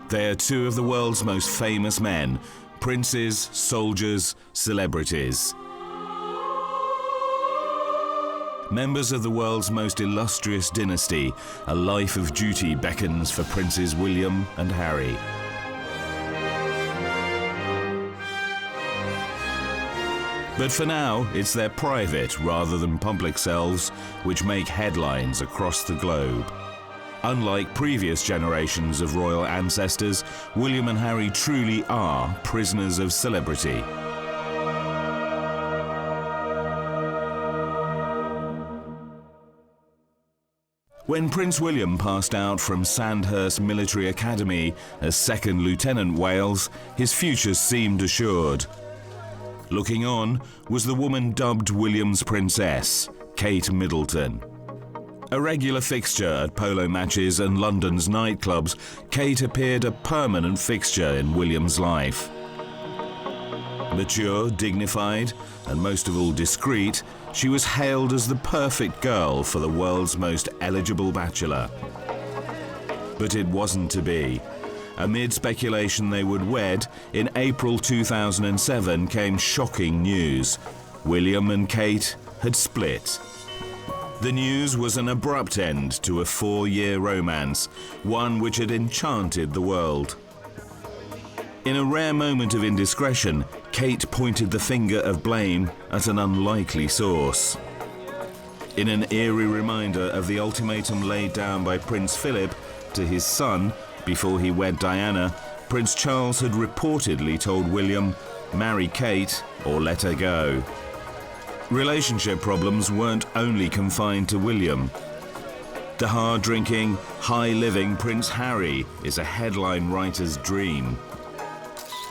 They are two of the world's most famous men, princes, soldiers, celebrities. Members of the world's most illustrious dynasty, a life of duty beckons for Princes William and Harry. But for now, it's their private rather than public selves which make headlines across the globe. Unlike previous generations of royal ancestors, William and Harry truly are prisoners of celebrity. When Prince William passed out from Sandhurst Military Academy as Second Lieutenant Wales, his future seemed assured. Looking on was the woman dubbed William's Princess, Kate Middleton. A regular fixture at polo matches and London's nightclubs, Kate appeared a permanent fixture in William's life. Mature, dignified, and most of all discreet, she was hailed as the perfect girl for the world's most eligible bachelor. But it wasn't to be. Amid speculation they would wed, in April 2007 came shocking news. William and Kate had split. The news was an abrupt end to a 4-year romance, one which had enchanted the world. In a rare moment of indiscretion, Kate pointed the finger of blame at an unlikely source. In an eerie reminder of the ultimatum laid down by Prince Philip to his son before he wed Diana, Prince Charles had reportedly told William, "Marry Kate or let her go." Relationship problems weren't only confined to William. The hard-drinking, high-living Prince Harry is a headline writer's dream.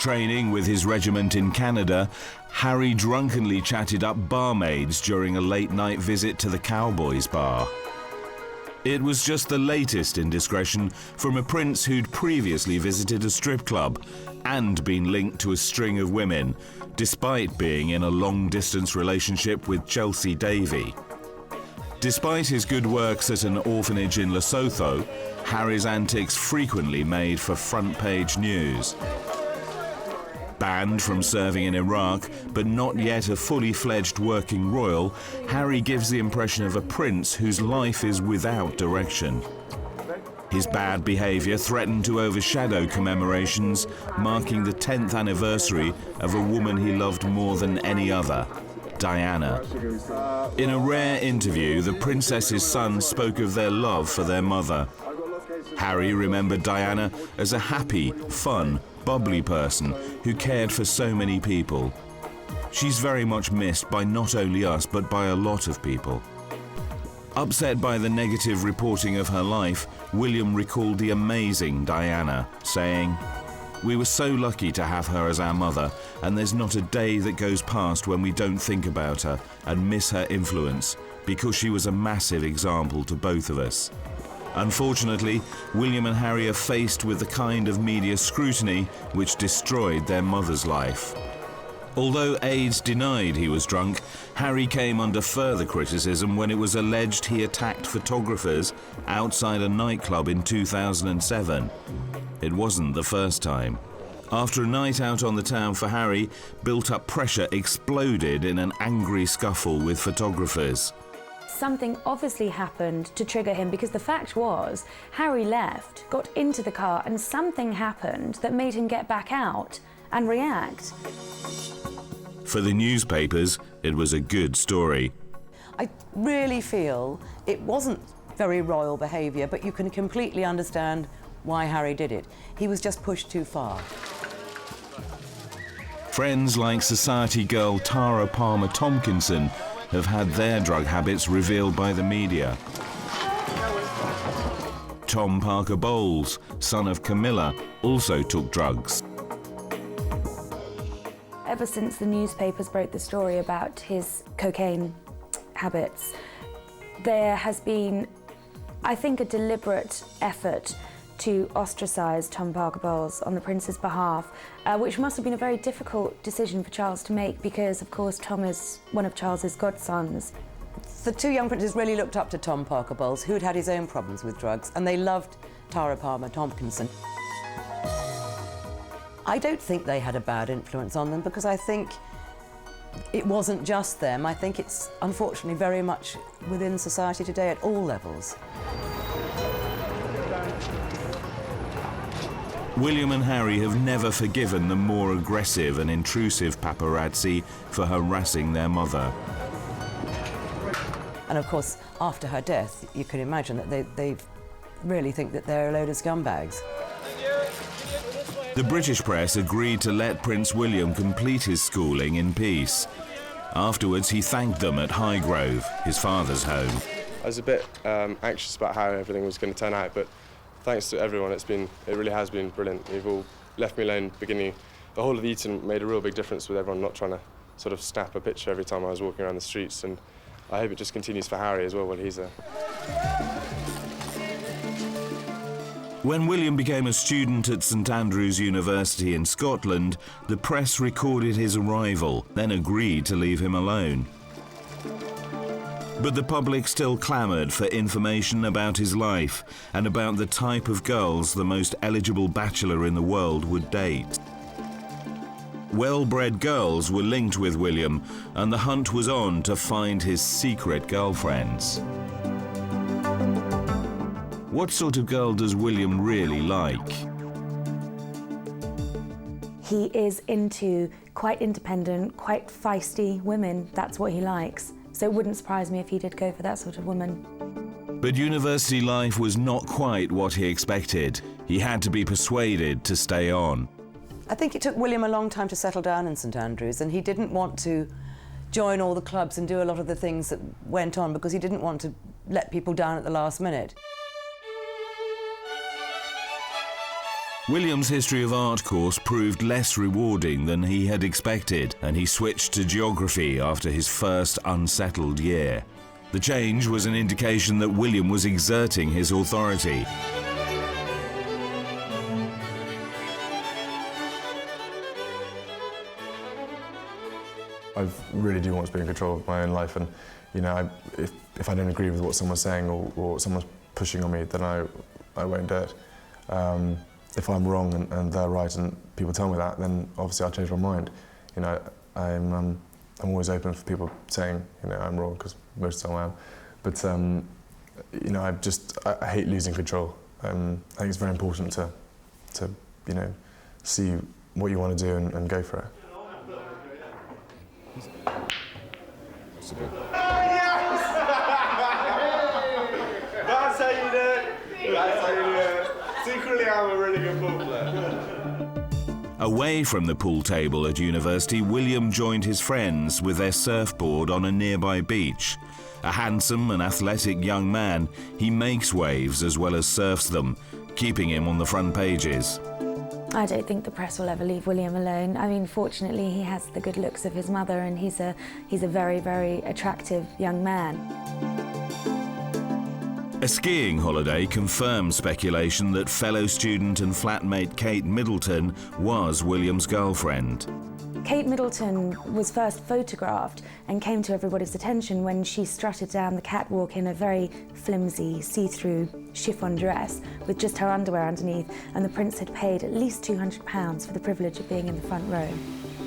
Training with his regiment in Canada, Harry drunkenly chatted up barmaids during a late-night visit to the Cowboys bar. It was just the latest indiscretion from a prince who'd previously visited a strip club and been linked to a string of women, despite being in a long-distance relationship with Chelsea Davy. Despite his good works at an orphanage in Lesotho, Harry's antics frequently made for front-page news. Banned from serving in Iraq, but not yet a fully fledged working royal, Harry gives the impression of a prince whose life is without direction. His bad behaviour threatened to overshadow commemorations marking the 10th anniversary of a woman he loved more than any other, Diana. In a rare interview, the princess's son spoke of their love for their mother. Harry remembered Diana as a happy, fun, bubbly person who cared for so many people. She's very much missed by not only us, but by a lot of people. Upset by the negative reporting of her life, William recalled the amazing Diana, saying, "We were so lucky to have her as our mother, and there's not a day that goes past when we don't think about her and miss her influence, because she was a massive example to both of us." Unfortunately, William and Harry are faced with the kind of media scrutiny which destroyed their mother's life. Although aides denied he was drunk, Harry came under further criticism when it was alleged he attacked photographers outside a nightclub in 2007. It wasn't the first time. After a night out on the town for Harry, built-up pressure exploded in an angry scuffle with photographers. Something obviously happened to trigger him, because the fact was Harry left, got into the car, and something happened that made him get back out and react. For the newspapers, it was a good story. I really feel it wasn't very royal behaviour, but you can completely understand why Harry did it. He was just pushed too far. Friends like society girl Tara Palmer Tompkinson have had their drug habits revealed by the media. Tom Parker Bowles, son of Camilla, also took drugs. Ever since the newspapers broke the story about his cocaine habits, there has been, I think, a deliberate effort to ostracise Tom Parker Bowles on the Prince's behalf, which must have been a very difficult decision for Charles to make, because, of course, Tom is one of Charles's godsons. The two young princes really looked up to Tom Parker Bowles, who'd had his own problems with drugs, and they loved Tara Palmer Tompkinson. I don't think they had a bad influence on them, because I think it wasn't just them. I think it's unfortunately very much within society today at all levels. William and Harry have never forgiven the more aggressive and intrusive paparazzi for harassing their mother. And of course, after her death, you can imagine that they really think that they're a load of scumbags. The British press agreed to let Prince William complete his schooling in peace. Afterwards, he thanked them at Highgrove, his father's home. I was a bit anxious about how everything was going to turn out, but thanks to everyone, it really has been brilliant. You've all left me alone at the beginning. The whole of Eton made a real big difference with everyone not trying to sort of snap a picture every time I was walking around the streets, and I hope it just continues for Harry as well while he's there. When William became a student at St Andrews University in Scotland, the press recorded his arrival, then agreed to leave him alone. But the public still clamoured for information about his life and about the type of girls the most eligible bachelor in the world would date. Well-bred girls were linked with William, and the hunt was on to find his secret girlfriends. What sort of girl does William really like? He is into quite independent, quite feisty women. That's what he likes. So it wouldn't surprise me if he did go for that sort of woman. But university life was not quite what he expected. He had to be persuaded to stay on. I think it took William a long time to settle down in St Andrews, and he didn't want to join all the clubs and do a lot of the things that went on because he didn't want to let people down at the last minute. William's History of Art course proved less rewarding than he had expected, and he switched to geography after his first unsettled year. The change was an indication that William was exerting his authority. I really do want to be in control of my own life, and you know, if I don't agree with what someone's saying or someone's pushing on me, then I won't do it. If I'm wrong and they're right and people tell me that, then obviously I'll change my mind. You know, I'm always open for people saying, you know, I'm wrong, because most of the time I am. But you know, I hate losing control. I think it's very important to you know, see what you want to do and go for it. That's how you do it. That's how you do it. Secretly, I'm a really good ball player. Away from the pool table at university, William joined his friends with their surfboard on a nearby beach. A handsome and athletic young man, he makes waves as well as surfs them, keeping him on the front pages. I don't think the press will ever leave William alone. I mean, fortunately, he has the good looks of his mother, and he's a very, very attractive young man. A skiing holiday confirmed speculation that fellow student and flatmate Kate Middleton was William's girlfriend. Kate Middleton was first photographed and came to everybody's attention when she strutted down the catwalk in a very flimsy, see-through chiffon dress with just her underwear underneath, and the prince had paid at least £200 for the privilege of being in the front row.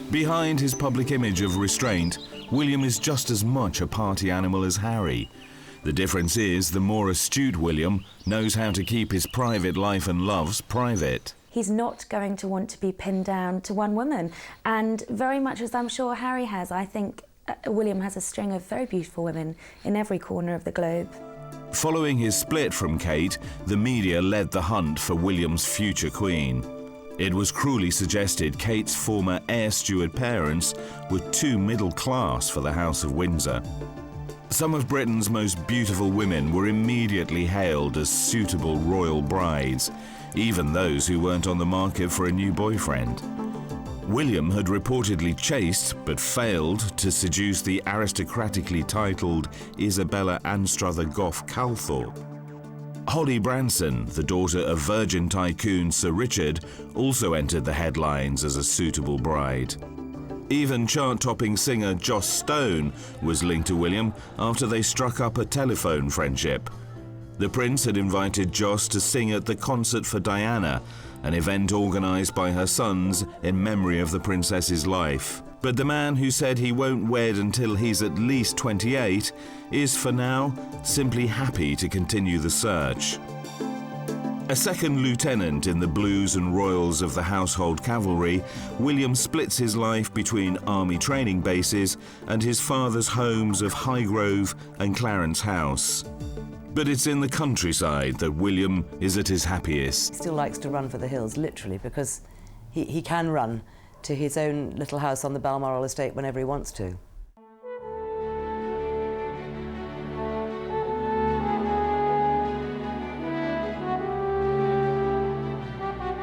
Behind his public image of restraint, William is just as much a party animal as Harry. The difference is the more astute William knows how to keep his private life and loves private. He's not going to want to be pinned down to one woman, and very much as I'm sure Harry has, I think William has a string of very beautiful women in every corner of the globe. Following his split from Kate, the media led the hunt for William's future queen. It was cruelly suggested Kate's former air steward parents were too middle class for the House of Windsor. Some of Britain's most beautiful women were immediately hailed as suitable royal brides, even those who weren't on the market for a new boyfriend. William had reportedly chased, but failed, to seduce the aristocratically titled Isabella Anstruther Gough Calthorpe. Holly Branson, the daughter of Virgin tycoon Sir Richard, also entered the headlines as a suitable bride. Even chart-topping singer Joss Stone was linked to William after they struck up a telephone friendship. The prince had invited Joss to sing at the Concert for Diana, an event organised by her sons in memory of the princess's life. But the man who said he won't wed until he's at least 28 is, for now, simply happy to continue the search. A second lieutenant in the Blues and Royals of the Household Cavalry, William splits his life between army training bases and his father's homes of Highgrove and Clarence House. But it's in the countryside that William is at his happiest. He still likes to run for the hills, literally, because he can run to his own little house on the Balmoral estate whenever he wants to.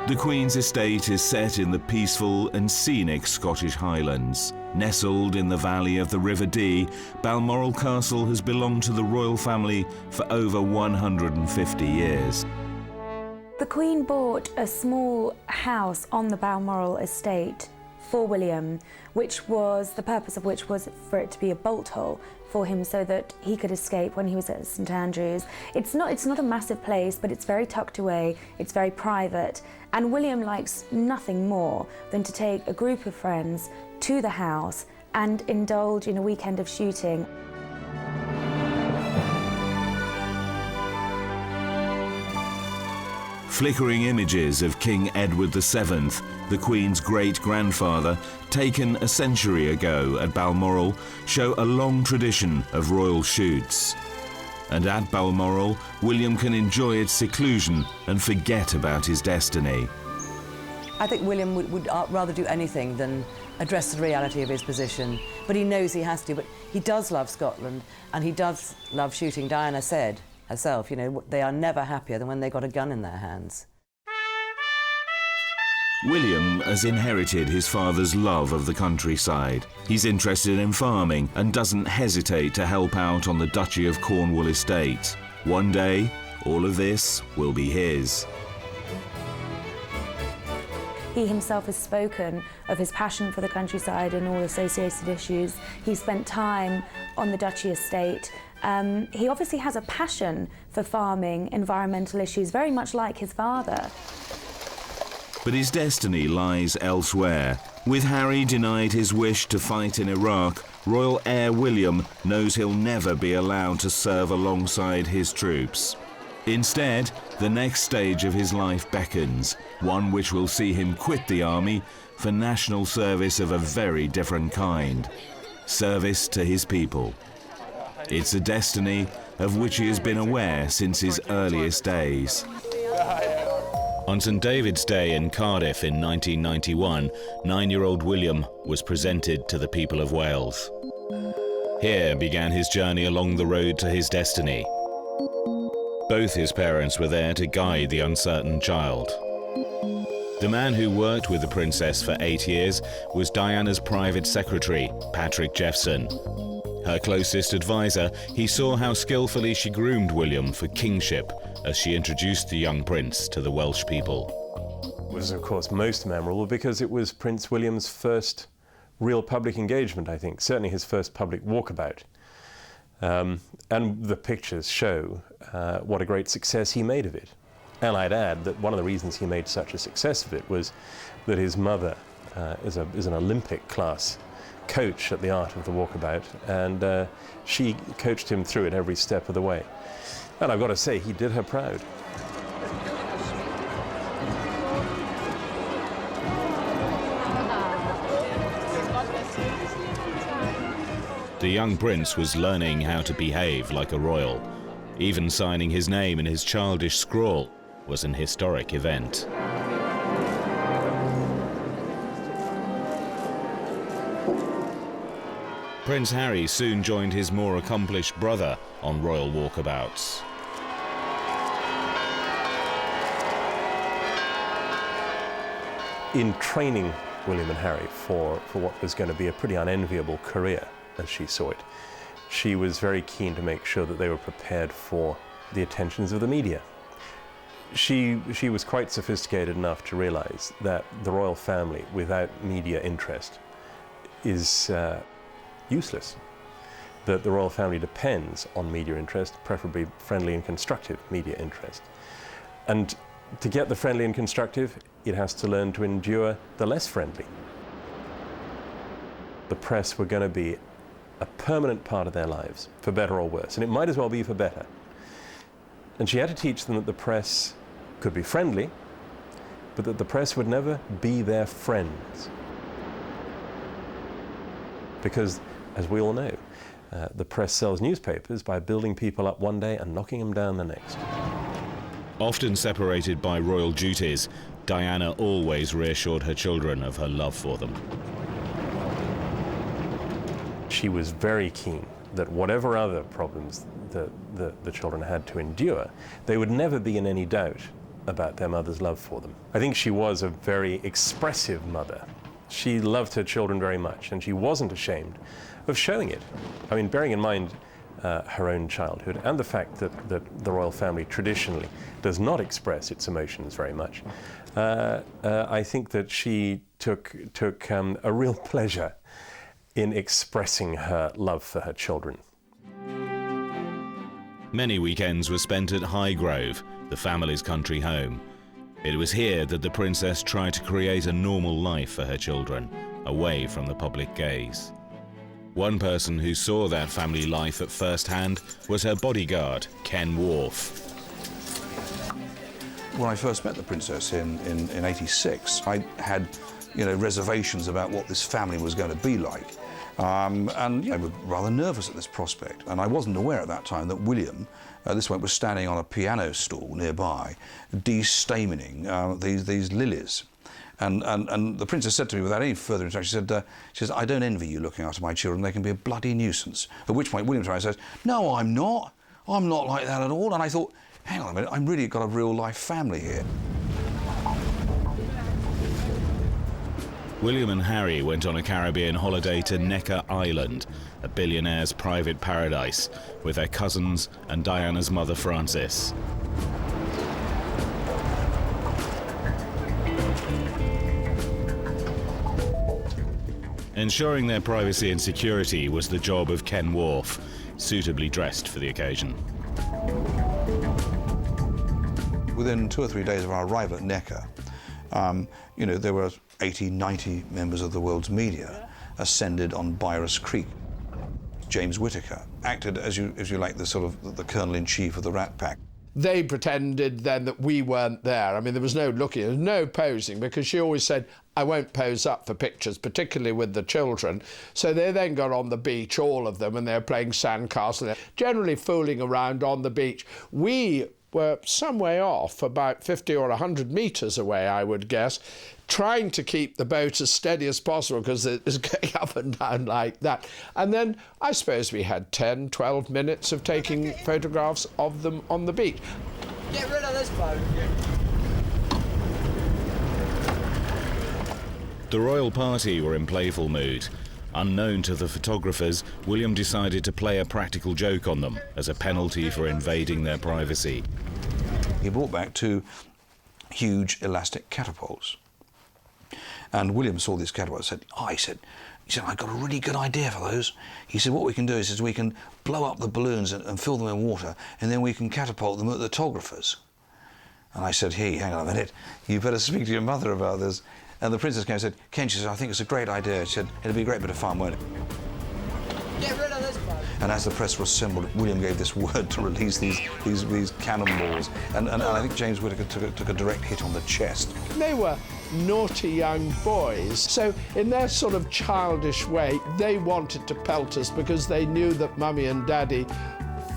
The Queen's estate is set in the peaceful and scenic Scottish Highlands. Nestled in the valley of the River Dee, Balmoral Castle has belonged to the royal family for over 150 years. The Queen bought a small house on the Balmoral estate for William, the purpose of which was for it to be a bolt hole for him so that he could escape when he was at St Andrews. It's not a massive place, but it's very tucked away, it's very private, and William likes nothing more than to take a group of friends to the house and indulge in a weekend of shooting. Flickering images of King Edward VII, the Queen's great-grandfather, taken a century ago at Balmoral, show a long tradition of royal shoots. And at Balmoral, William can enjoy its seclusion and forget about his destiny. I think William would rather do anything than address the reality of his position, but he knows he has to. But he does love Scotland, and he does love shooting. Diana said herself, you know, they are never happier than when they got a gun in their hands. William has inherited his father's love of the countryside. He's interested in farming and doesn't hesitate to help out on the Duchy of Cornwall estate. One day, all of this will be his. He himself has spoken of his passion for the countryside and all associated issues. He spent time on the Duchy estate. He obviously has a passion for farming, environmental issues, very much like his father. But his destiny lies elsewhere. With Harry denied his wish to fight in Iraq, royal heir William knows he'll never be allowed to serve alongside his troops. Instead, the next stage of his life beckons, one which will see him quit the army for national service of a very different kind. Service to his people. It's a destiny of which he has been aware since his earliest days. On St David's Day in Cardiff in 1991, 9-year-old William was presented to the people of Wales. Here began his journey along the road to his destiny. Both his parents were there to guide the uncertain child. The man who worked with the princess for 8 years was Diana's private secretary, Patrick Jeffson. Her closest advisor, he saw how skillfully she groomed William for kingship as she introduced the young prince to the Welsh people. It was, of course, most memorable because it was Prince William's first real public engagement, I think, certainly his first public walkabout. And the pictures show what a great success he made of it. And I'd add that one of the reasons he made such a success of it was that his mother is an Olympic-class coach at the art of the walkabout, and she coached him through it every step of the way. And I've got to say, he did her proud. The young prince was learning how to behave like a royal. Even signing his name in his childish scrawl was an historic event. Prince Harry soon joined his more accomplished brother on royal walkabouts. In training William and Harry for what was going to be a pretty unenviable career, as she saw it, she was very keen to make sure that they were prepared for the attentions of the media. She was quite sophisticated enough to realize that the royal family without media interest is useless, that the royal family depends on media interest, preferably friendly and constructive media interest. And to get the friendly and constructive, it has to learn to endure the less friendly. The press were going to be a permanent part of their lives, for better or worse, and it might as well be for better. And she had to teach them that the press could be friendly, but that the press would never be their friends. Because, as we all know, the press sells newspapers by building people up one day and knocking them down the next. Often separated by royal duties, Diana always reassured her children of her love for them. She was very keen that whatever other problems the children had to endure, they would never be in any doubt about their mother's love for them. I think she was a very expressive mother. She loved her children very much, and she wasn't ashamed of showing it. I mean, bearing in mind her own childhood and the fact that the royal family traditionally does not express its emotions very much, I think that she took a real pleasure in expressing her love for her children. Many weekends were spent at Highgrove, the family's country home. It was here that the princess tried to create a normal life for her children, away from the public gaze. One person who saw that family life at first hand was her bodyguard, Ken Wharf. When I first met the princess in '86, I had, reservations about what this family was going to be like. And I was rather nervous at this prospect. And I wasn't aware at that time that William, this one was standing on a piano stool nearby, de-stamening these lilies. And the princess said to me, without any further introduction, she says, I don't envy you looking after my children, they can be a bloody nuisance. At which point William says, no, I'm not like that at all. And I thought, hang on a minute, I've really got a real life family here. William and Harry went on a Caribbean holiday to Necker Island, a billionaire's private paradise, with their cousins and Diana's mother Frances. Ensuring their privacy and security was the job of Ken Wharf, suitably dressed for the occasion. Within 2 or 3 days of our arrival at Necker, there were 80, 90 members of the world's media ascended on Byrus Creek. James Whittaker acted as you like the colonel-in-chief of the Rat Pack. They pretended then that we weren't there. I mean, there was no looking, there was no posing, because she always said, I won't pose up for pictures, particularly with the children. So they then got on the beach, all of them, and they were playing sandcastle, generally fooling around on the beach. We were some way off, about 50 or 100 metres away, I would guess, trying to keep the boat as steady as possible because it was going up and down like that. And then I suppose we had 10, 12 minutes of taking photographs of them on the beach. Get rid of this boat. The royal party were in playful mood. Unknown to the photographers, William decided to play a practical joke on them as a penalty for invading their privacy. He brought back 2 huge elastic catapults. And William saw these catapults and said, I've got a really good idea for those. He said, what we can do is we can blow up the balloons and fill them in water, and then we can catapult them at the photographers. And I said, hey, hang on a minute, you better speak to your mother about this. And the princess came and said, Ken, she said, I think it's a great idea. She said, it'll be a great bit of fun, won't it? Get rid of this boat. And as the press were assembled, William gave this word to release these cannonballs. And I think James Whittaker took a direct hit on the chest. They were naughty young boys, so in their sort of childish way, they wanted to pelt us because they knew that Mummy and Daddy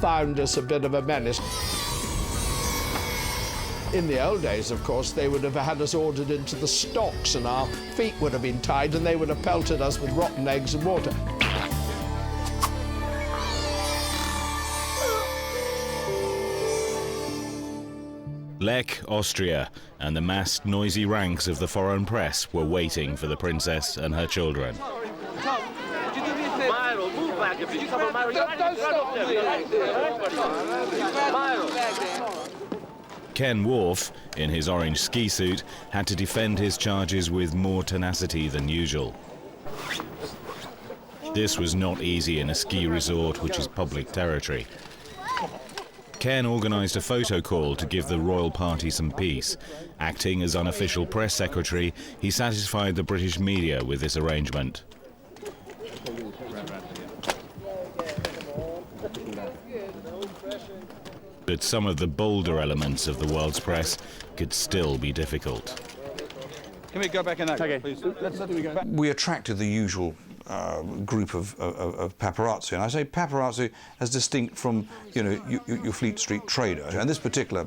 found us a bit of a menace. In the old days, of course, they would have had us ordered into the stocks and our feet would have been tied and they would have pelted us with rotten eggs and water. Lech, Austria, and the massed, noisy ranks of the foreign press were waiting for the princess and her children. Ken Wharf, in his orange ski suit, had to defend his charges with more tenacity than usual. This was not easy in a ski resort which is public territory. Ken organised a photo call to give the royal party some peace. Acting as unofficial press secretary, he satisfied the British media with this arrangement. But some of the bolder elements of the world's press could still be difficult. Can we go back in that, please? We attracted the usual group of paparazzi, and I say paparazzi as distinct from, you know, your Fleet Street trader. And this particular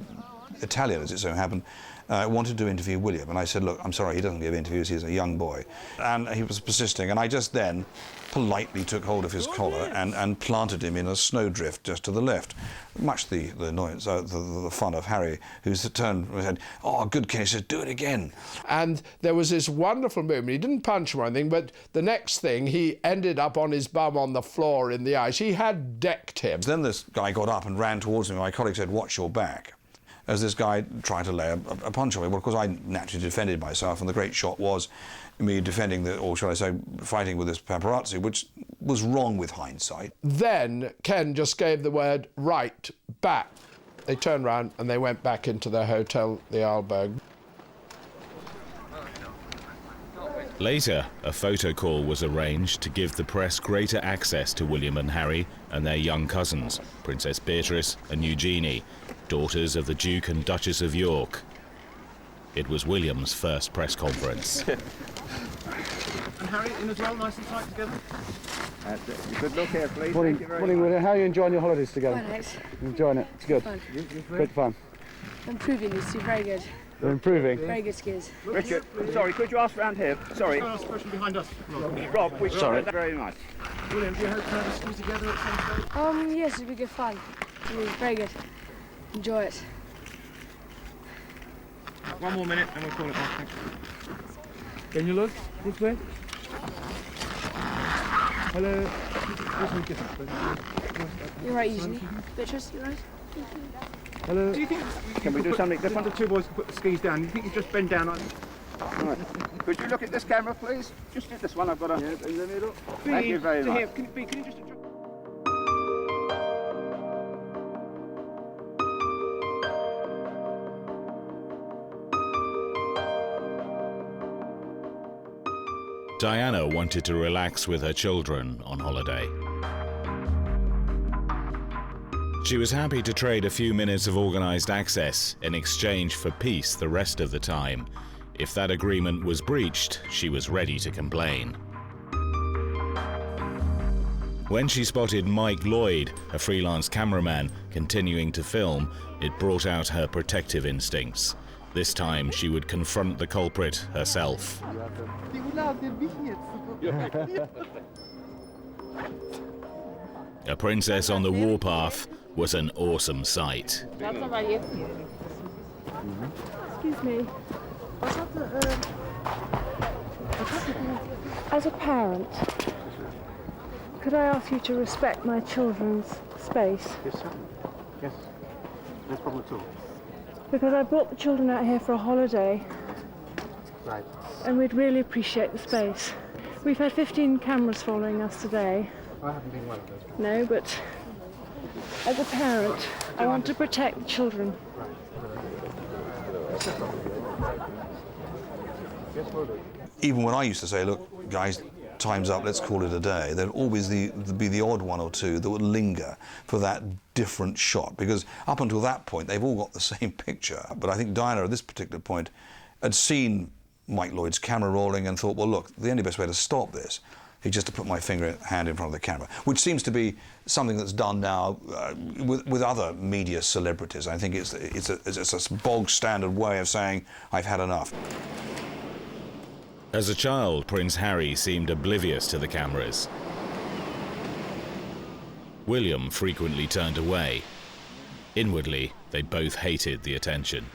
Italian, as it so happened, wanted to interview William, and I said, look, I'm sorry, he doesn't give interviews, he's a young boy. And he was persisting, and I just then politely took hold of his collar and planted him in a snowdrift just to the left. Much the annoyance, the fun of Harry, who's turned and said, oh, good Ken, he said, do it again. And there was this wonderful movement. He didn't punch him or anything, but the next thing, he ended up on his bum on the floor in the ice. He had decked him. Then this guy got up and ran towards me. My colleague said, watch your back, as this guy tried to lay a punch on me. Well, of course, I naturally defended myself, and the great shot was me defending, or shall I say, fighting with this paparazzi, which was wrong with hindsight. Then Ken just gave the word, right, back. They turned round and they went back into their hotel, the Alberg. Later, a photo call was arranged to give the press greater access to William and Harry and their young cousins, Princess Beatrice and Eugenie, daughters of the Duke and Duchess of York. It was William's first press conference. And Harry, in as well, nice and tight together? That's it. Good look here, please. Morning, William. How are you enjoying your holidays together? Quite nice. Enjoying it? It's good. Fun. Great fun. Improving these two, very good. You're improving? Very good skiers. Richard, sorry, could you ask round here? Sorry. Can I ask a question behind us? Rob, we Sorry. Very nice. William, do you hope to have a ski together at some stage? Yes, it'll be good fun. It'll be very good. Enjoy it. One more minute and we'll call it off. Thanks. Can you look this way? Hello. You're right, Eugenie. Beatrice, you're right. Hello. Do you think Can we do something different? the two boys can put the skis down? You think you just bend down like Right. Could you look at this camera, please? Just at this one. I've got a. Yeah, in the middle. Thank you very much. Here, can you just... Diana wanted to relax with her children on holiday. She was happy to trade a few minutes of organised access in exchange for peace the rest of the time. If that agreement was breached, she was ready to complain. When she spotted Mike Lloyd, a freelance cameraman, continuing to film, it brought out her protective instincts. This time she would confront the culprit herself. A princess on the warpath was an awesome sight. Excuse me. As a parent, could I ask you to respect my children's space? Yes, sir. Yes. No problem at all. Because I brought the children out here for a holiday. Right. And we'd really appreciate the space. We've had 15 cameras following us today. I haven't been one of those. No, but as a parent, I want to protect the children. Even when I used to say, look, guys, time's up, let's call it a day, there'd always be the odd one or two that would linger for that different shot, because up until that point, they've all got the same picture. But I think Diana, at this particular point, had seen Mike Lloyd's camera rolling and thought, well, look, the only best way to stop this is just to put my hand in front of the camera, which seems to be something that's done now with other media celebrities. I think it's a bog standard way of saying, I've had enough. As a child, Prince Harry seemed oblivious to the cameras. William frequently turned away. Inwardly, they both hated the attention.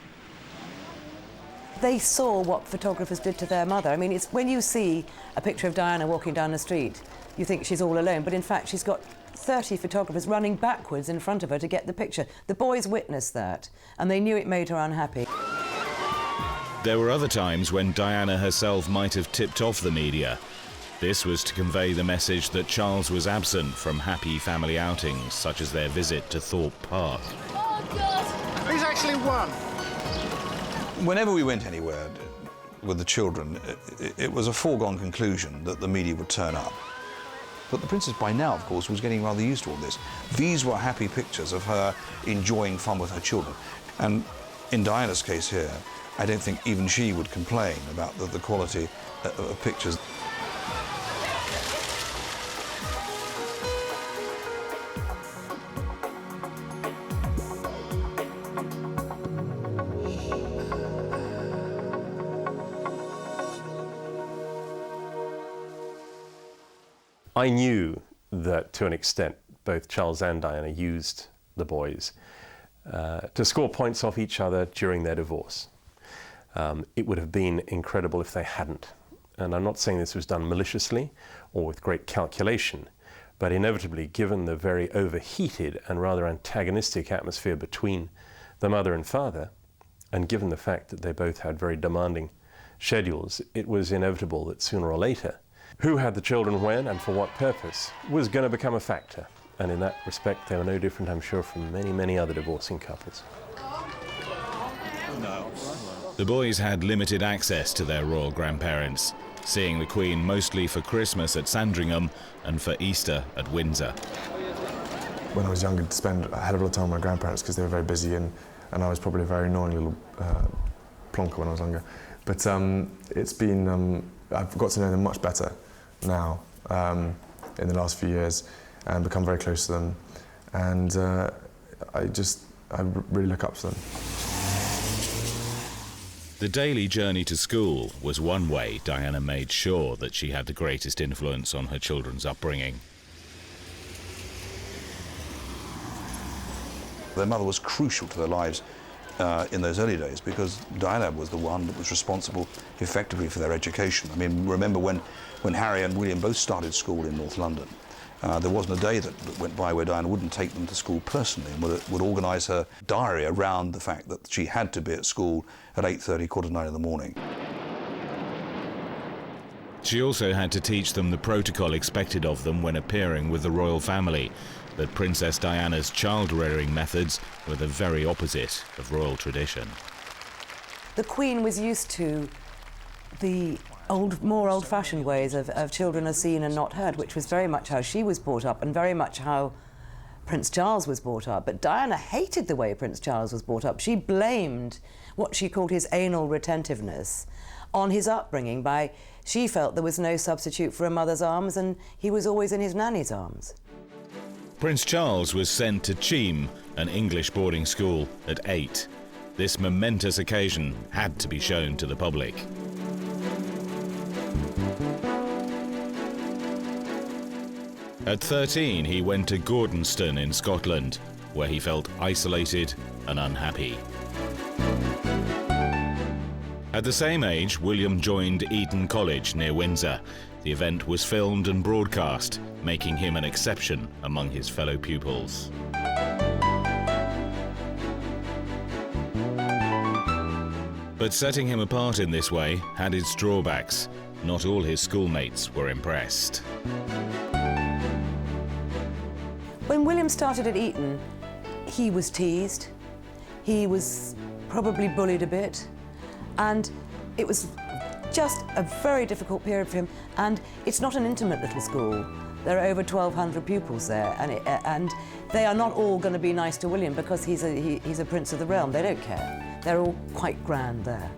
They saw what photographers did to their mother. I mean, it's when you see a picture of Diana walking down the street, you think she's all alone, but in fact she's got 30 photographers running backwards in front of her to get the picture. The boys witnessed that, and they knew it made her unhappy. There were other times when Diana herself might have tipped off the media. This was to convey the message that Charles was absent from happy family outings, such as their visit to Thorpe Park. Oh, God! He's actually won. Whenever we went anywhere with the children, it was a foregone conclusion that the media would turn up. But the princess, by now, of course, was getting rather used to all this. These were happy pictures of her enjoying fun with her children. And in Diana's case here, I don't think even she would complain about the quality of pictures. I knew that, to an extent, both Charles and Diana used the boys to score points off each other during their divorce. It would have been incredible if they hadn't. And I'm not saying this was done maliciously or with great calculation, but inevitably, given the very overheated and rather antagonistic atmosphere between the mother and father, and given the fact that they both had very demanding schedules, it was inevitable that sooner or later, who had the children when and for what purpose was going to become a factor. And in that respect, they were no different, I'm sure, from many, many other divorcing couples. The boys had limited access to their royal grandparents, seeing the Queen mostly for Christmas at Sandringham and for Easter at Windsor. When I was younger, I'd spend a hell of a lot of time with my grandparents because they were very busy, and I was probably a very annoying little plonker when I was younger. But it's been, I've got to know them much better now in the last few years and become very close to them. And I really look up to them. The daily journey to school was one way Diana made sure that she had the greatest influence on her children's upbringing. Their mother was crucial to their lives in those early days because Diana was the one that was responsible effectively for their education. I mean, remember when Harry and William both started school in North London, there wasn't a day that went by where Diana wouldn't take them to school personally and would organise her diary around the fact that she had to be at school at 8:30, 8:45 in the morning. She also had to teach them the protocol expected of them when appearing with the royal family, that Princess Diana's child-rearing methods were the very opposite of royal tradition. The Queen was used to the more old-fashioned ways of children are seen and not heard, which was very much how she was brought up and very much how Prince Charles was brought up. But Diana hated the way Prince Charles was brought up. She blamed what she called his anal retentiveness on his upbringing she felt there was no substitute for a mother's arms and he was always in his nanny's arms. Prince Charles was sent to Cheam, an English boarding school, at 8. This momentous occasion had to be shown to the public. At 13, he went to Gordonston in Scotland, where he felt isolated and unhappy. At the same age, William joined Eton College near Windsor. The event was filmed and broadcast, making him an exception among his fellow pupils. But setting him apart in this way had its drawbacks. Not all his schoolmates were impressed. When William started at Eton, he was teased, he was probably bullied a bit, and it was just a very difficult period for him. And it's not an intimate little school. There are over 1,200 pupils there, and they are not all going to be nice to William because he's a prince of the realm. They don't care. They're all quite grand there.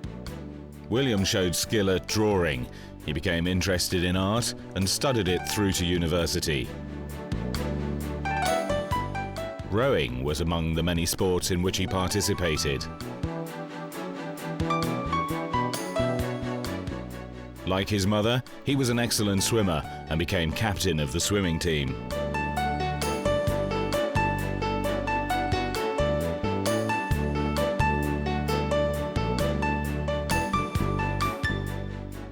William showed skill at drawing. He became interested in art and studied it through to university. Rowing was among the many sports in which he participated. Like his mother, he was an excellent swimmer and became captain of the swimming team.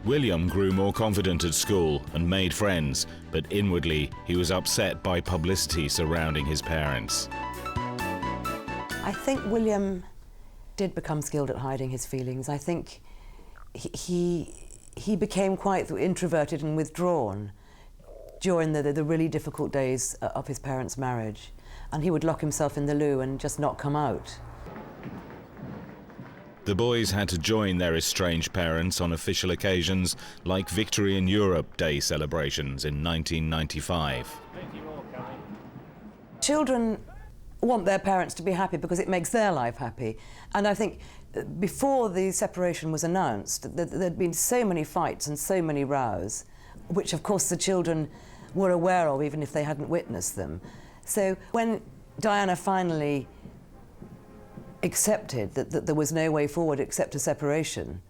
William grew more confident at school and made friends, but inwardly he was upset by publicity surrounding his parents. I think William did become skilled at hiding his feelings. I think he became quite introverted and withdrawn during the really difficult days of his parents' marriage. and he would lock himself in the loo and just not come out. The boys had to join their estranged parents on official occasions like Victory in Europe Day celebrations in 1995. Children want their parents to be happy because it makes their life happy. And I think before the separation was announced, there'd been so many fights and so many rows, which of course the children were aware of even if they hadn't witnessed them. So when Diana finally accepted that there was no way forward except a separation,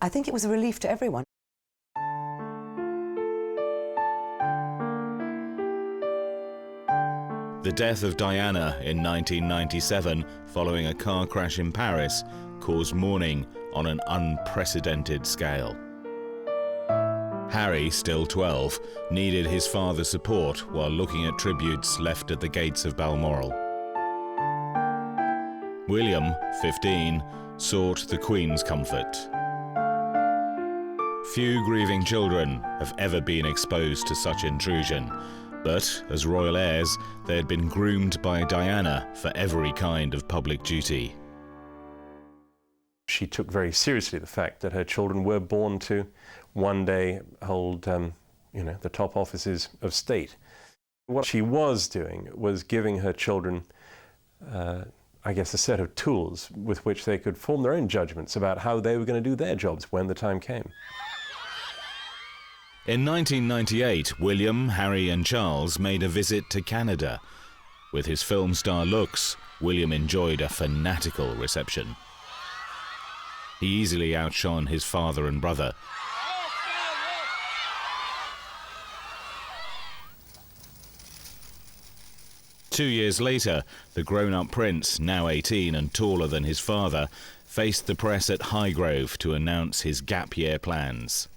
I think it was a relief to everyone. The death of Diana in 1997, following a car crash in Paris, caused mourning on an unprecedented scale. Harry, still 12, needed his father's support while looking at tributes left at the gates of Balmoral. William, 15, sought the Queen's comfort. Few grieving children have ever been exposed to such intrusion, but as royal heirs, they had been groomed by Diana for every kind of public duty. She took very seriously the fact that her children were born to one day hold, the top offices of state. What she was doing was giving her children, I guess, a set of tools with which they could form their own judgments about how they were going to do their jobs when the time came. In 1998, William, Harry and Charles made a visit to Canada. With his film star looks, William enjoyed a fanatical reception. He easily outshone his father and brother. Two years later, the grown-up prince, now 18 and taller than his father, faced the press at Highgrove to announce his gap year plans.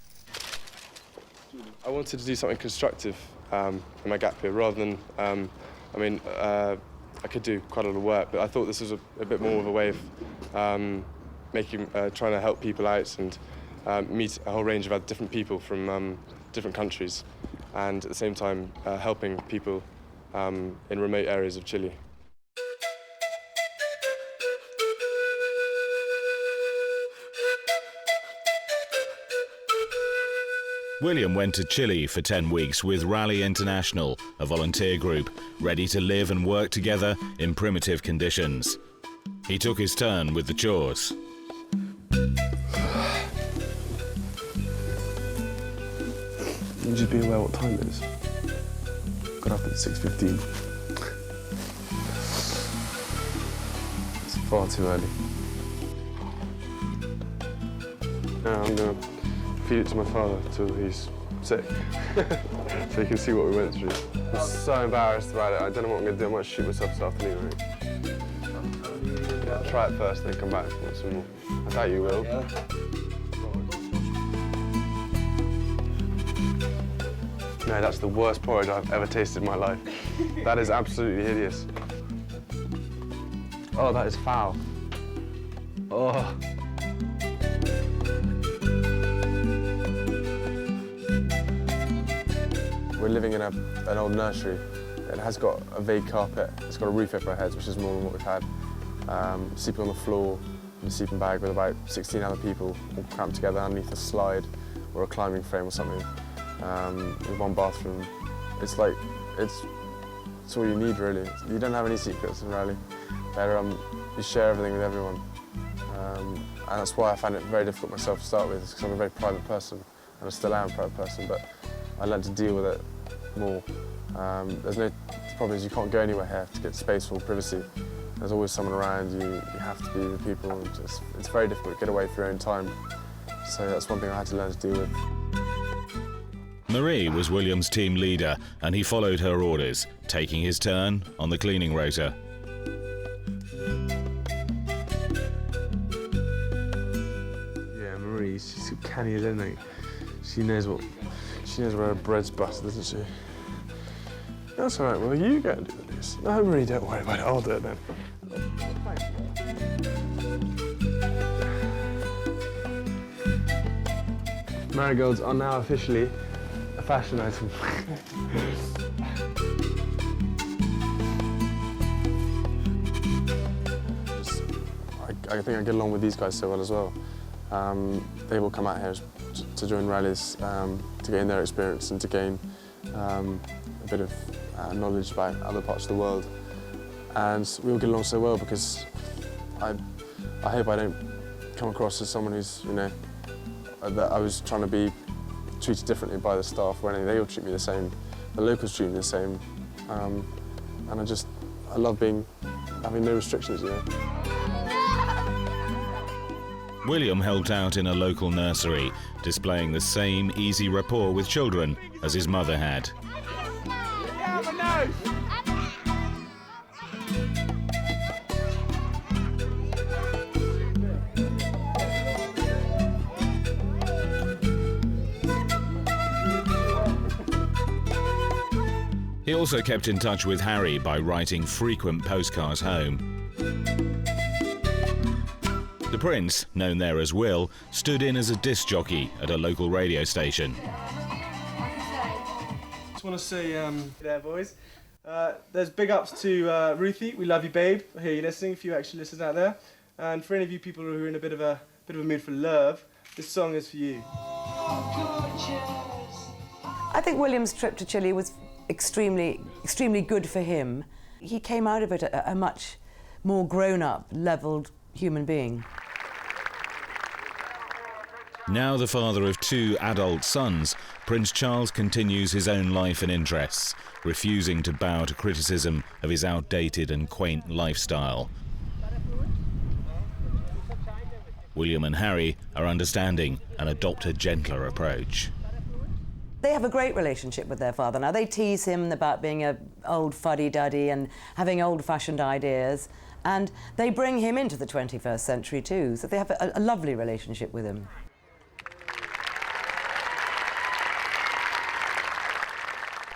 I wanted to do something constructive in my gap year rather than, I could do quite a lot of work, but I thought this was a bit more of a way of trying to help people out and meet a whole range of other different people from different countries, and at the same time helping people in remote areas of Chile. William went to Chile for 10 weeks with Rally International, a volunteer group, ready to live and work together in primitive conditions. He took his turn with the chores. You just be aware what time it is. Got up at 6:15. It's far too early. Now I'm gonna feed it to my father till he's sick, so he can see what we went through. I'm so embarrassed about it. I don't know what I'm gonna do. I might shoot myself this afternoon, right? Yeah, try it first, then come back if you want some more. I doubt you will. Yeah. No, that's the worst porridge I've ever tasted in my life. That is absolutely hideous. Oh, that is foul. Oh. We're living in an old nursery. It has got a vague carpet. It's got a roof over our heads, which is more than what we've had. Sleeping on the floor in a sleeping bag with about 16 other people all cramped together underneath a slide or a climbing frame or something. With one bathroom. It's all you need, really. You don't have any secrets in Rally. You share everything with everyone. And that's why I found it very difficult myself to start with, because I'm a very private person, and I still am a private person, but I learned to deal with it more. The problem is you can't go anywhere here to get space or privacy. There's always someone around you. You have to be with people. And it's very difficult to get away for your own time. So that's one thing I had to learn to deal with. Marie was William's team leader, and he followed her orders, taking his turn on the cleaning rota. Yeah, Marie, she's canny as anything. She knows where her bread's buttered, doesn't she? That's all right, well, you go and do the dishes. No, Marie, don't worry about it, I'll do it then. Marigolds are now officially a fashion item. I think I get along with these guys so well as well. They will come out here to join rallies, to gain their experience and to gain a bit of knowledge about other parts of the world. And we all get along so well because I hope I don't come across as someone who's, you know, that I was trying to be treated differently by the staff or anything. They all treat me the same. The locals treat me the same. And I love having no restrictions, you know. William helped out in a local nursery, displaying the same easy rapport with children as his mother had. He also kept in touch with Harry by writing frequent postcards home. The Prince, known there as Will, stood in as a disc jockey at a local radio station. Just want to say, there boys, there's big ups to Ruthie, we love you babe, I hear you listening, a few extra listeners out there. And for any of you people who are in a bit of a mood for love, this song is for you. I think William's trip to Chile was extremely good for him. He came out of it a much more grown-up, levelled human being. Now the father of 2 adult sons, Prince Charles continues his own life and interests, refusing to bow to criticism of his outdated and quaint lifestyle. William and Harry are understanding and adopt a gentler approach. They have a great relationship with their father now. They tease him about being an old fuddy-duddy and having old-fashioned ideas, and they bring him into the 21st century too, so they have a lovely relationship with him.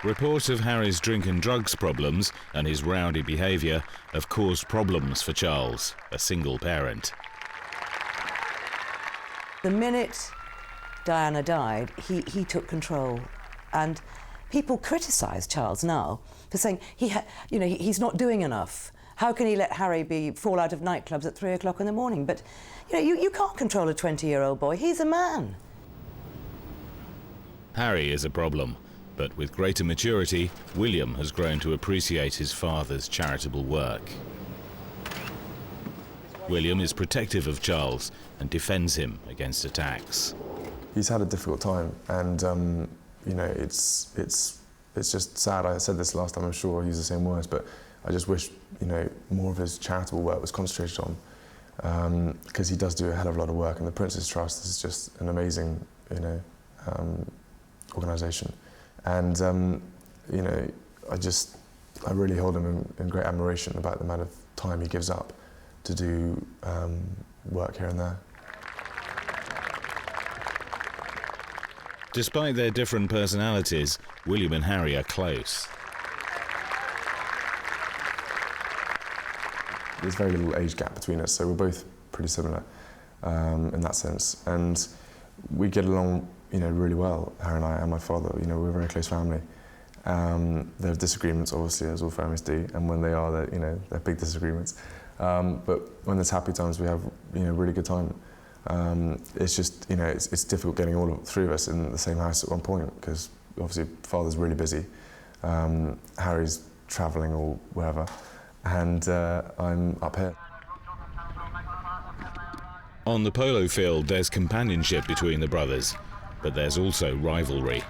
Reports of Harry's drink and drugs problems and his rowdy behaviour have caused problems for Charles, a single parent. The minute Diana died, he took control, and people criticise Charles now for saying he's not doing enough. How can he let Harry fall out of nightclubs at 3 o'clock in the morning? But you can't control a 20-year-old boy. He's a man. Harry is a problem, but with greater maturity, William has grown to appreciate his father's charitable work. William is protective of Charles and defends him against attacks. He's had a difficult time, and it's just sad. I said this last time. I'm sure I used the same words, but I just wish more of his charitable work was concentrated on, because he does do a hell of a lot of work, and the Prince's Trust is just an amazing organisation, and I really hold him in great admiration about the amount of time he gives up to do work here and there. Despite their different personalities, William and Harry are close. There's very little age gap between us, so we're both pretty similar in that sense, and we get along, really well. Harry and I and my father, we're a very close family. There are disagreements, obviously, as all families do, and when they are, they're big disagreements. But when there's happy times, we have really good time. It's just it's difficult getting all 3 of us in the same house at one point because obviously father's really busy, Harry's travelling or wherever, and I'm up here. On the polo field, there's companionship between the brothers, but there's also rivalry.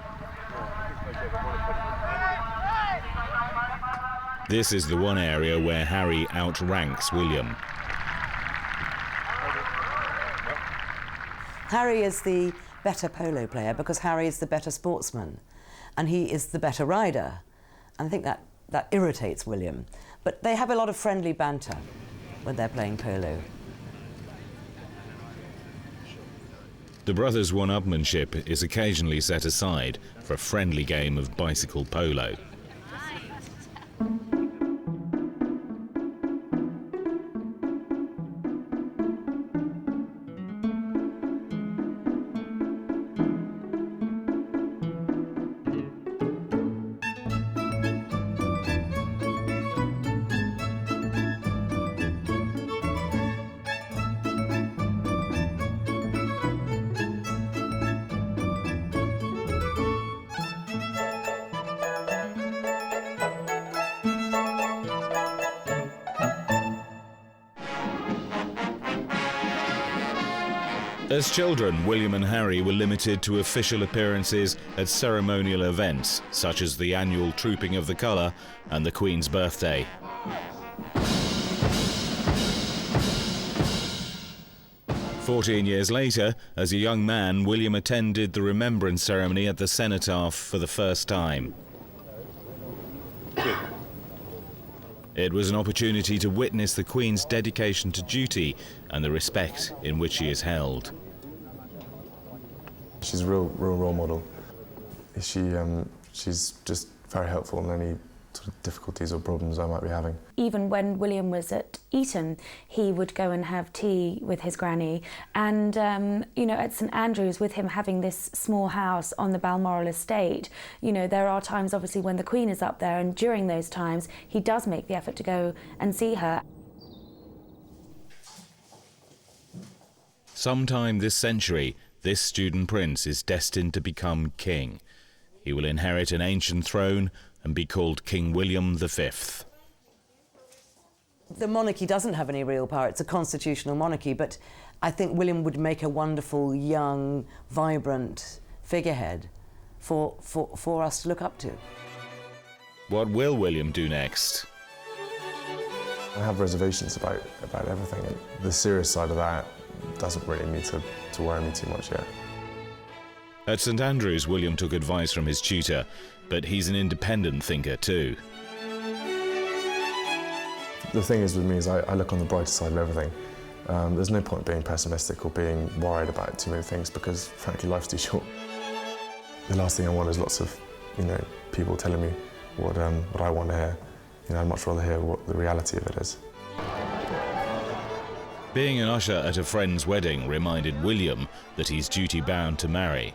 This is the one area where Harry outranks William. Harry is the better polo player because Harry is the better sportsman, and he is the better rider. And I think that irritates William. But they have a lot of friendly banter when they're playing polo. The brothers' one-upmanship is occasionally set aside for a friendly game of bicycle polo. As children, William and Harry were limited to official appearances at ceremonial events, such as the annual Trooping of the Colour and the Queen's birthday. "14 years later, as a young man, William attended the remembrance ceremony at the cenotaph for the first time. It was an opportunity to witness the Queen's dedication to duty and the respect in which she is held. She's a real role model. She's just very helpful in any sort of difficulties or problems I might be having. Even when William was at Eton, he would go and have tea with his granny. And, at St Andrews, with him having this small house on the Balmoral estate, there are times, obviously, when the Queen is up there, and during those times, he does make the effort to go and see her. Sometime this century, this student prince is destined to become king. He will inherit an ancient throne and be called King William V. The monarchy doesn't have any real power. It's a constitutional monarchy, but I think William would make a wonderful, young, vibrant figurehead for us to look up to. What will William do next? I have reservations about everything, and the serious side of that doesn't really need to worry me too much yet. At St Andrews, William took advice from his tutor, but he's an independent thinker too. The thing is with me is I look on the brighter side of everything. There's no point being pessimistic or being worried about too many things because, frankly, life's too short. The last thing I want is lots of, people telling me what I want to hear. I'd much rather hear what the reality of it is. Being an usher at a friend's wedding reminded William that he's duty-bound to marry.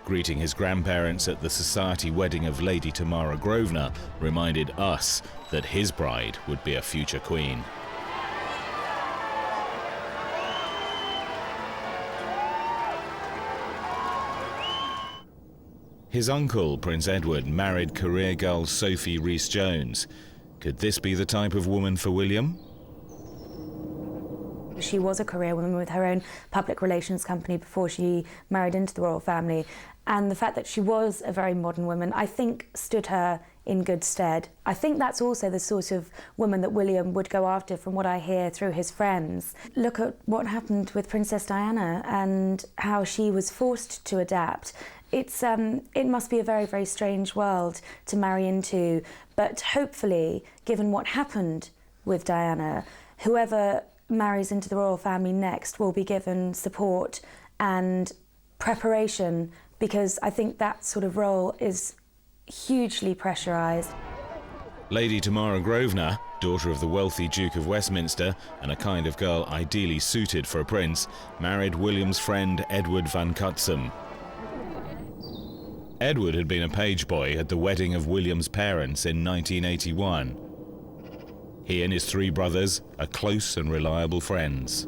Greeting his grandparents at the society wedding of Lady Tamara Grosvenor reminded us that his bride would be a future queen. His uncle, Prince Edward, married career girl Sophie Rhys-Jones. Could this be the type of woman for William? She was a career woman with her own public relations company before she married into the royal family. And the fact that she was a very modern woman, I think, stood her in good stead. I think that's also the sort of woman that William would go after, from what I hear through his friends. Look at what happened with Princess Diana and how she was forced to adapt. It must be a very, very strange world to marry into. But hopefully, given what happened with Diana, whoever marries into the royal family next will be given support and preparation, because I think that sort of role is hugely pressurised. Lady Tamara Grosvenor, daughter of the wealthy Duke of Westminster and a kind of girl ideally suited for a prince, married William's friend Edward Van Cutsem. Edward had been a page boy at the wedding of William's parents in 1981. He and his three brothers are close and reliable friends.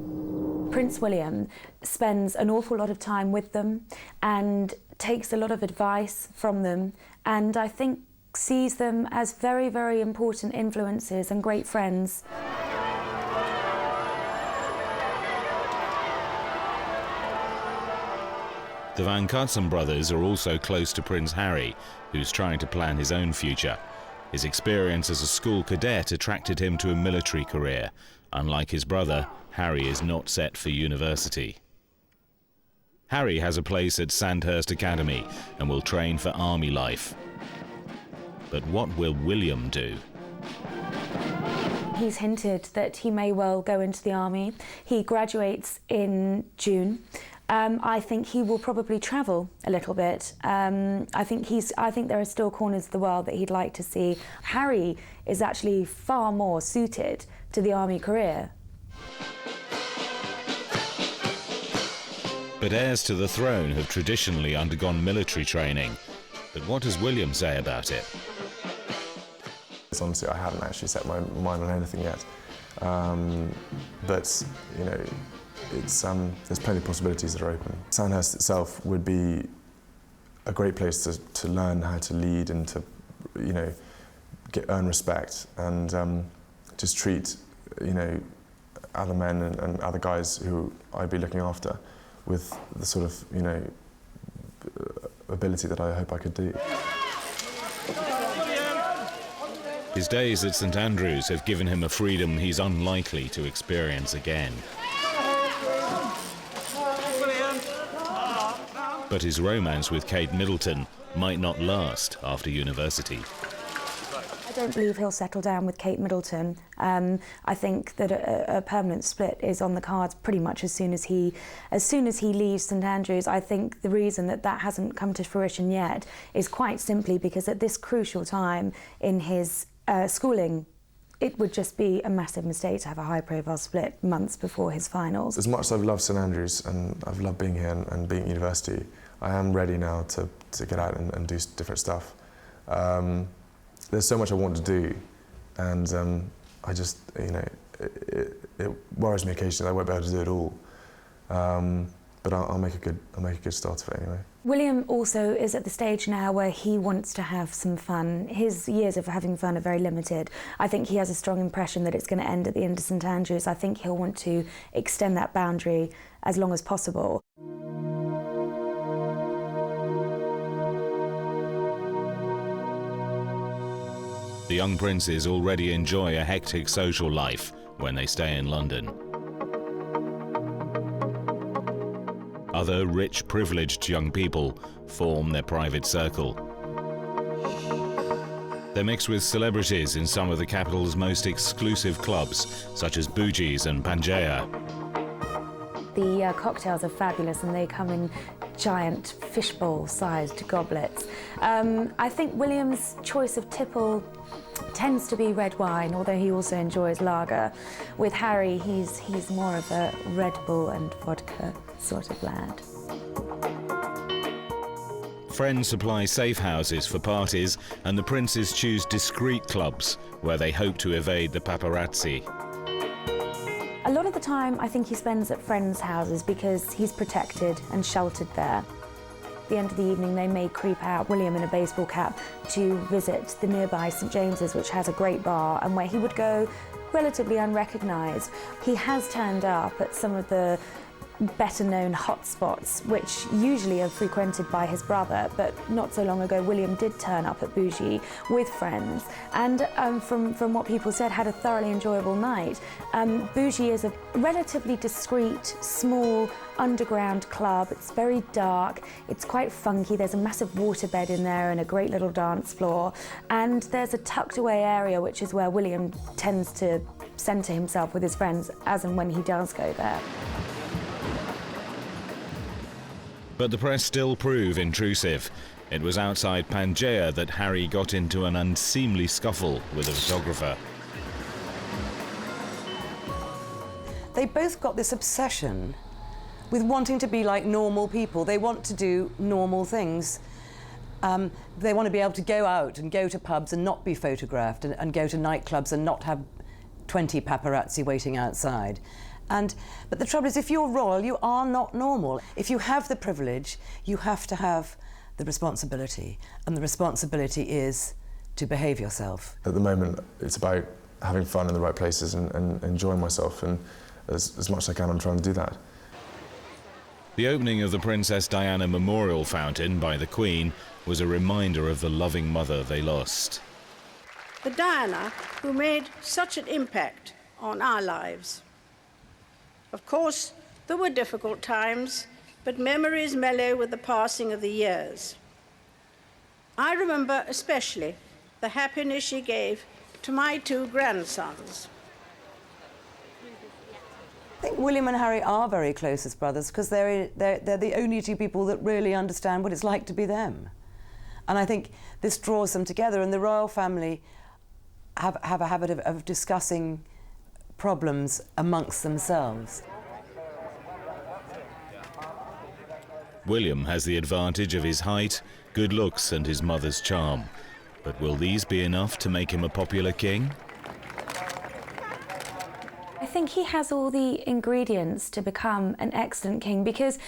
Prince William spends an awful lot of time with them and takes a lot of advice from them, and I think sees them as very, very important influences and great friends. The Van Cutsem brothers are also close to Prince Harry, who's trying to plan his own future. His experience as a school cadet attracted him to a military career. Unlike his brother, Harry is not set for university. Harry has a place at Sandhurst Academy and will train for army life. But what will William do? He's hinted that he may well go into the army. He graduates in June. I think he will probably travel a little bit. I think there are still corners of the world that he'd like to see. Harry is actually far more suited to the army career. But heirs to the throne have traditionally undergone military training. But what does William say about it? Honestly, I haven't actually set my mind on anything yet. But, you know, there's plenty of possibilities that are open. Sandhurst itself would be a great place to learn how to lead and to, you know, earn respect and just treat, you know, other men and other guys who I'd be looking after with the sort of, you know, ability that I hope I could do. His days at St Andrews have given him a freedom he's unlikely to experience again. But his romance with Kate Middleton might not last after university. I don't believe he'll settle down with Kate Middleton. I think that a permanent split is on the cards pretty much as soon as he leaves St Andrews. I think the reason that hasn't come to fruition yet is quite simply because at this crucial time in his schooling, it would just be a massive mistake to have a high-profile split months before his finals. As much as I've loved St Andrews and I've loved being here and being at university, I am ready now to get out and do different stuff. There's so much I want to do, and I just, you know, it worries me occasionally I won't be able to do it all. But I'll make a good start of it anyway. William also is at the stage now where he wants to have some fun. His years of having fun are very limited. I think he has a strong impression that it's going to end at the end of St Andrews. I think he'll want to extend that boundary as long as possible. The young princes already enjoy a hectic social life when they stay in London. Other rich, privileged young people form their private circle. They're mixed with celebrities in some of the capital's most exclusive clubs, such as Bougie's and Pangea. The cocktails are fabulous and they come in giant fishbowl-sized goblets. I think William's choice of tipple tends to be red wine, although he also enjoys lager. With Harry, he's more of a Red Bull and vodka sort of lad. Friends supply safe houses for parties, and the princes choose discreet clubs where they hope to evade the paparazzi. A lot of the time, I think he spends at friends' houses because he's protected and sheltered there. At the end of the evening, they may creep out, William in a baseball cap, to visit the nearby St James's, which has a great bar, and where he would go relatively unrecognised. He has turned up at some of the better-known hotspots, which usually are frequented by his brother, but not so long ago William did turn up at Bougie with friends, and from what people said, had a thoroughly enjoyable night. Bougie is a relatively discreet, small, underground club. It's very dark, it's quite funky, there's a massive waterbed in there and a great little dance floor, and there's a tucked-away area which is where William tends to centre himself with his friends as and when he does go there. But the press still prove intrusive. It was outside Pangea that Harry got into an unseemly scuffle with a photographer. They both got this obsession with wanting to be like normal people. They want to do normal things. They want to be able to go out and go to pubs and not be photographed, and go to nightclubs and not have 20 paparazzi waiting outside. But the trouble is, if you're royal, you are not normal. If you have the privilege, you have to have the responsibility, and the responsibility is to behave yourself. At the moment, it's about having fun in the right places and enjoying myself, and as much as I can, I'm trying to do that. The opening of the Princess Diana Memorial Fountain by the Queen was a reminder of the loving mother they lost. The Diana who made such an impact on our lives. Of course, there were difficult times, but memories mellow with the passing of the years. I remember especially the happiness she gave to my 2 grandsons. I think William and Harry are very close as brothers because they're the only 2 people that really understand what it's like to be them. And I think this draws them together, and the royal family have a habit of discussing problems amongst themselves. William has the advantage of his height, good looks and his mother's charm. But will these be enough to make him a popular king? I think he has all the ingredients to become an excellent king, because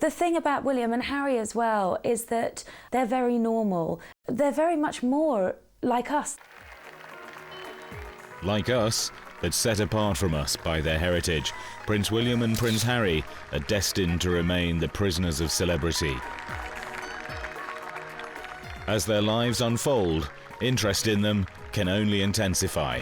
the thing about William and Harry as well is that they're very normal. They're very much more like us. Like us, but set apart from us by their heritage, Prince William and Prince Harry are destined to remain the prisoners of celebrity. As their lives unfold, interest in them can only intensify.